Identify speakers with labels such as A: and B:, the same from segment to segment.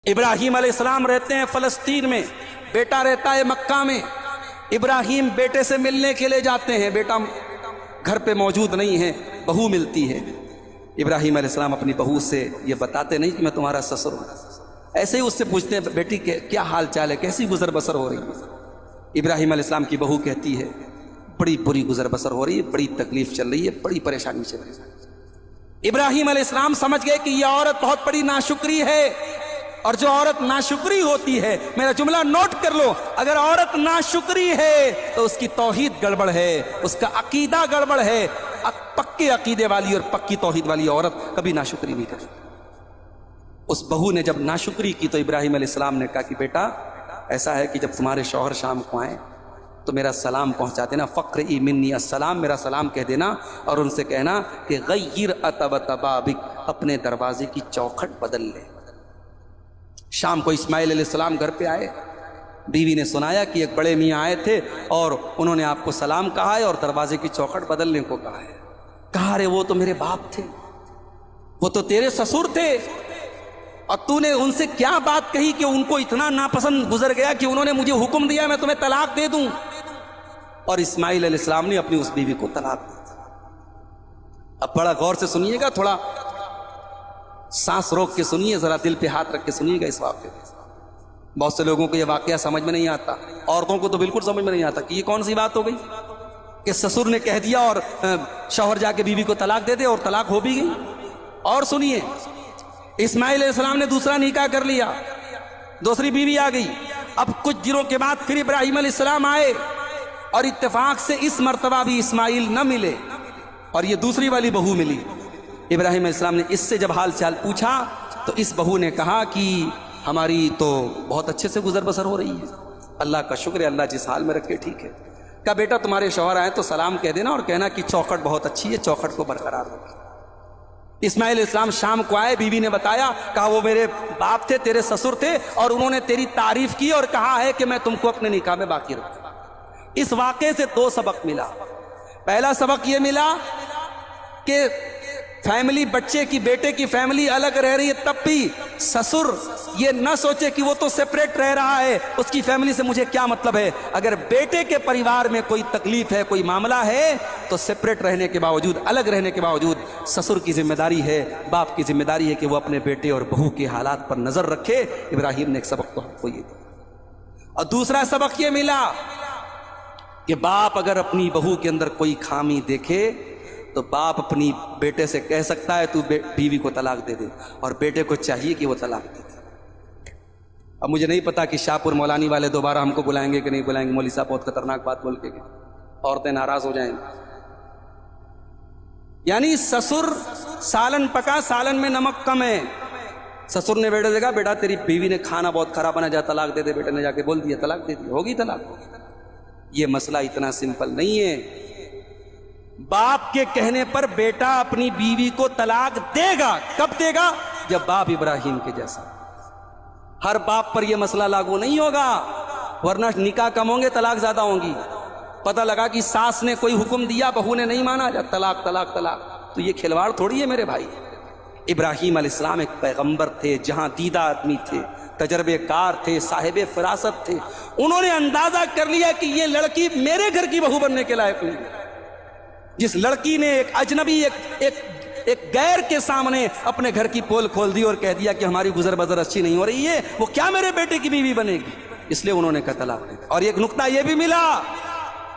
A: ابراہیم علیہ السلام رہتے ہیں فلسطین میں، بیٹا رہتا ہے مکہ میں۔ ابراہیم بیٹے سے ملنے کے لیے جاتے ہیں، بیٹا گھر پہ موجود نہیں ہے، بہو ملتی ہے۔ ابراہیم علیہ السلام اپنی بہو سے یہ بتاتے نہیں کہ میں تمہارا سسر ہوں، ایسے ہی اس سے پوچھتے ہیں بیٹی کیا حال چال ہے، کیسی گزر بسر ہو رہی ہے۔ ابراہیم علیہ السلام کی بہو کہتی ہے بڑی بری گزر بسر ہو رہی ہے، بڑی تکلیف چل رہی ہے، بڑی پریشانی چل رہی ہے۔ ابراہیم علیہ السلام سمجھ گئے کہ یہ عورت بہت بڑی ناشکری ہے، اور جو عورت ناشکری ہوتی ہے، میرا جملہ نوٹ کر لو، اگر عورت ناشکری ہے تو اس کی توحید گڑبڑ ہے، اس کا عقیدہ گڑبڑ ہے۔ پکے عقیدے والی اور پکی توحید والی عورت کبھی ناشکری نہیں کرتی۔ اس بہو نے جب ناشکری کی تو ابراہیم علیہ السلام نے کہا کہ بیٹا ایسا ہے کہ جب تمہارے شوہر شام کو آئیں تو میرا سلام پہنچا دینا، فقرئی منی السلام، میرا سلام کہہ دینا، اور ان سے کہنا کہ غیر اتبت بابک، اپنے دروازے کی چوکھٹ بدل لے۔ شام کو اسماعیل علیہ السلام گھر پہ آئے، بیوی نے سنایا کہ ایک بڑے میاں آئے تھے اور انہوں نے آپ کو سلام کہا ہے اور دروازے کی چوکھٹ بدلنے کو کہا ہے۔ کہا رے وہ تو میرے باپ تھے، وہ تو تیرے سسر تھے، اور تو نے ان سے کیا بات کہی کہ ان کو اتنا ناپسند گزر گیا کہ انہوں نے مجھے حکم دیا میں تمہیں طلاق دے دوں۔ اور اسماعیل علیہ السلام نے اپنی اس بیوی کو طلاق دی۔ اب بڑا غور سے سنیے گا، تھوڑا سانس روک کے سنیے، ذرا دل پہ ہاتھ رکھ کے سنیے گا اس واقعے۔ بہت سے لوگوں کو یہ واقعہ سمجھ میں نہیں آتا، عورتوں کو تو بالکل سمجھ میں نہیں آتا کہ یہ کون سی بات ہو گئی کہ سسر نے کہہ دیا اور شوہر جا کے بیوی کو طلاق دے دے، اور طلاق ہو بھی گئی۔ اور سنیے، اسماعیل علیہ السلام نے دوسرا نکاح کر لیا، دوسری بیوی آ گئی۔ اب کچھ دنوں کے بعد پھر ابراہیم علیہ السلام آئے، اور اتفاق سے اس مرتبہ بھی اسماعیل نہ ملے اور یہ دوسری والی بہو ملی۔ ابراہیم علیہ السلام نے اس سے جب حال چال پوچھا تو اس بہو نے کہا کہ ہماری تو بہت اچھے سے گزر بسر ہو رہی ہے، اللہ کا شکر ہے، اللہ جس حال میں رکھے ٹھیک ہے۔ کہا بیٹا تمہارے شوہر آئے تو سلام کہہ دینا اور کہنا کہ چوکھٹ بہت اچھی ہے، چوکھٹ کو برقرار رکھے۔ اسماعیل علیہ السلام شام کو آئے، بیوی نے بتایا، کہا وہ میرے باپ تھے، تیرے سسر تھے، اور انہوں نے تیری تعریف کی اور کہا ہے کہ میں تم کو اپنے نکاح میں باقی رکھوں۔ اس واقعے سے دو سبق ملا۔ پہلا سبق یہ ملا کہ فیملی، بچے کی، بیٹے کی فیملی الگ رہ رہی ہے، تب بھی سسر یہ نہ سوچے کہ وہ تو سیپریٹ رہ رہا ہے، اس کی فیملی سے مجھے کیا مطلب ہے۔ اگر بیٹے کے پریوار میں کوئی تکلیف ہے، کوئی معاملہ ہے، تو سیپریٹ رہنے کے باوجود، الگ رہنے کے باوجود سسر کی ذمہ داری ہے، باپ کی ذمہ داری ہے کہ وہ اپنے بیٹے اور بہو کے حالات پر نظر رکھے۔ ابراہیم نے ایک سبق تو ہم کو یہ دیا، اور دوسرا سبق یہ ملا کہ باپ اگر اپنی بہو کے اندر کوئی خامی دیکھے تو باپ اپنی بیٹے سے کہہ سکتا ہے تو بیوی کو طلاق دے دے، اور بیٹے کو چاہیے کہ وہ طلاق دے دے۔ اب مجھے نہیں پتا کہ شاہ پور مولانی والے دوبارہ ہم کو بلائیں گے کہ نہیں بلائیں گے، مولوی صاحب بہت خطرناک بات بول کے گئے، عورتیں ناراض ہو جائیں گی۔ یعنی سسر سالن پکا، سالن میں نمک کم ہے۔ سسر نے بیٹے سے کہا بیٹا تیری بیوی نے کھانا بہت خراب بنا، جا طلاق دے دے، بیٹے نے جا کے بول دیا طلاق دے دی، ہوگی طلاق۔ یہ مسئلہ اتنا سمپل نہیں ہے۔ باپ کے کہنے پر بیٹا اپنی بیوی کو طلاق دے گا، کب دے گا؟ جب باپ ابراہیم کے جیسا۔ ہر باپ پر یہ مسئلہ لاگو نہیں ہوگا، ورنہ نکاح کم ہوں گے، طلاق زیادہ ہوں گی۔ پتہ لگا کہ ساس نے کوئی حکم دیا، بہو نے نہیں مانا، جب طلاق طلاق طلاق، تو یہ کھلواڑ تھوڑی ہے میرے بھائی۔ ابراہیم علیہ السلام ایک پیغمبر تھے، جہاں دیدہ آدمی تھے، تجربے کار تھے، صاحب فراست تھے۔ انہوں نے اندازہ کر لیا کہ یہ لڑکی میرے گھر کی بہو بننے کے لائق نہیں ہے۔ جس لڑکی نے ایک اجنبی، ایک غیر کے سامنے اپنے گھر کی پول کھول دی اور کہہ دیا کہ ہماری گزر بسر اچھی نہیں ہو رہی ہے، وہ کیا میرے بیٹے کی بیوی بنے گی؟ اس لیے انہوں نے کہا طلاق دے۔ اور ایک نقطہ یہ بھی ملا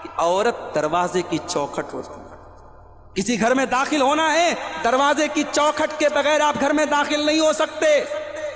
A: کہ عورت دروازے کی چوکھٹ ہوتی ہے۔ کسی گھر میں داخل ہونا ہے، دروازے کی چوکھٹ کے بغیر آپ گھر میں داخل نہیں ہو سکتے۔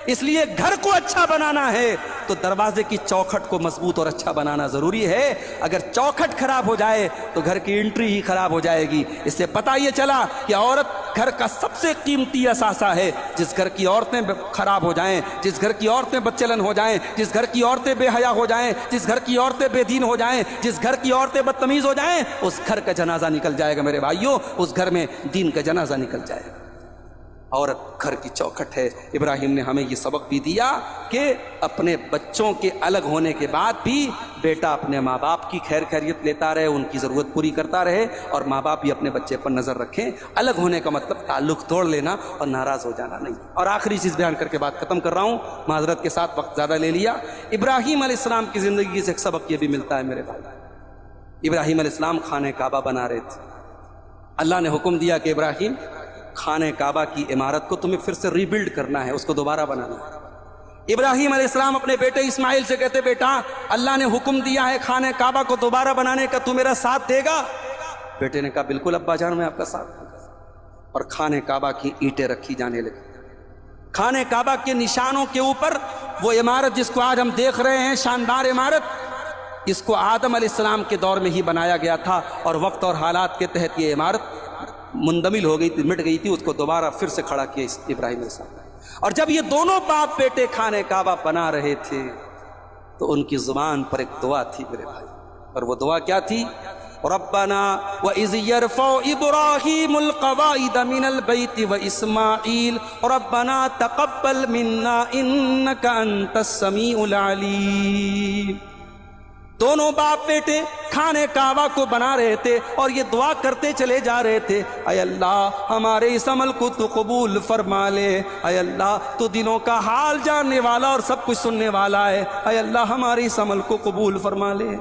A: اس لیے گھر کو اچھا بنانا ہے تو دروازے کی چوکھٹ کو مضبوط اور اچھا بنانا ضروری ہے۔ اگر چوکھٹ خراب ہو جائے تو گھر کی انٹری ہی خراب ہو جائے گی۔ اس سے پتہ یہ چلا کہ عورت گھر کا سب سے قیمتی اثاثہ ہے۔ جس گھر کی عورتیں خراب ہو جائیں، جس گھر کی عورتیں بدچلن ہو جائیں، جس گھر کی عورتیں بے حیا ہو جائیں، جس گھر کی عورتیں بے دین ہو جائیں، جس گھر کی عورتیں بدتمیز ہو جائیں، اس گھر کا جنازہ نکل جائے گا میرے بھائیوں، اس گھر میں دین کا جنازہ نکل جائے گا۔ عورت گھر کی چوکھٹ ہے۔ ابراہیم نے ہمیں یہ سبق بھی دیا کہ اپنے بچوں کے الگ ہونے کے بعد بھی بیٹا اپنے ماں باپ کی خیر خیریت لیتا رہے، ان کی ضرورت پوری کرتا رہے، اور ماں باپ بھی اپنے بچے پر نظر رکھیں۔ الگ ہونے کا مطلب تعلق توڑ لینا اور ناراض ہو جانا نہیں۔ اور آخری چیز بیان کر کے بات ختم کر رہا ہوں، معذرت کے ساتھ وقت زیادہ لے لیا۔ ابراہیم علیہ السلام کی زندگی سے ایک سبق یہ بھی ملتا ہے میرے بھائی۔ ابراہیم علیہ السلام خانہ کعبہ بنا رہے تھے۔ اللہ نے حکم دیا کہ ابراہیم، خانہ کعبہ کی عمارت کو تمہیں پھر سے ری بلڈ کرنا ہے، اس کو دوبارہ بنانا ہے۔ ابراہیم علیہ السلام اپنے بیٹے اسماعیل سے کہتے، بیٹا اللہ نے حکم دیا ہے خانہ کعبہ کو دوبارہ بنانے کا، تو میرا ساتھ دے گا؟ بیٹے نے کہا بالکل ابا جان، میں آپ کا ساتھ دوں گا۔ اور خانہ کعبہ کی اینٹیں رکھی جانے لگی۔ خانہ کعبہ کے نشانوں کے اوپر وہ عمارت جس کو آج ہم دیکھ رہے ہیں، شاندار عمارت، اس کو آدم علیہ السلام کے دور میں ہی بنایا گیا تھا، اور وقت اور حالات کے تحت یہ عمارت مندمل ہو گئی تھی، مٹ گئی تھی، اس کو دوبارہ پھر سے کھڑا کیا ابراہیم علیہ السلام۔ اور جب یہ دونوں باپ بیٹے خانہ کعبہ بنا رہے تھے تو ان کی زبان پر ایک دعا تھی میرے بھائی، اور وہ دعا کیا تھی؟ ربنا وَإِذْ يَرْفَعُ إِبْرَاهِيمُ الْقَوَاعِدَ مِنَ الْبَيْتِ وَإِسْمَاعِيلُ رَبَّنَا تَقَبَّلْ مِنَّا إِنَّكَ أَنْتَ السَّمِيعُ الْعَلِيمُ۔ دونوں باپ بیٹے خانہ کعبہ کو بنا رہے تھے اور یہ دعا کرتے چلے جا رہے تھے، اے اللہ ہمارے اس عمل کو تو قبول فرما لے، اے اللہ تو دلوں کا حال جاننے والا اور سب کچھ سننے والا ہے، اے اللہ ہمارے اس عمل کو قبول فرما لے۔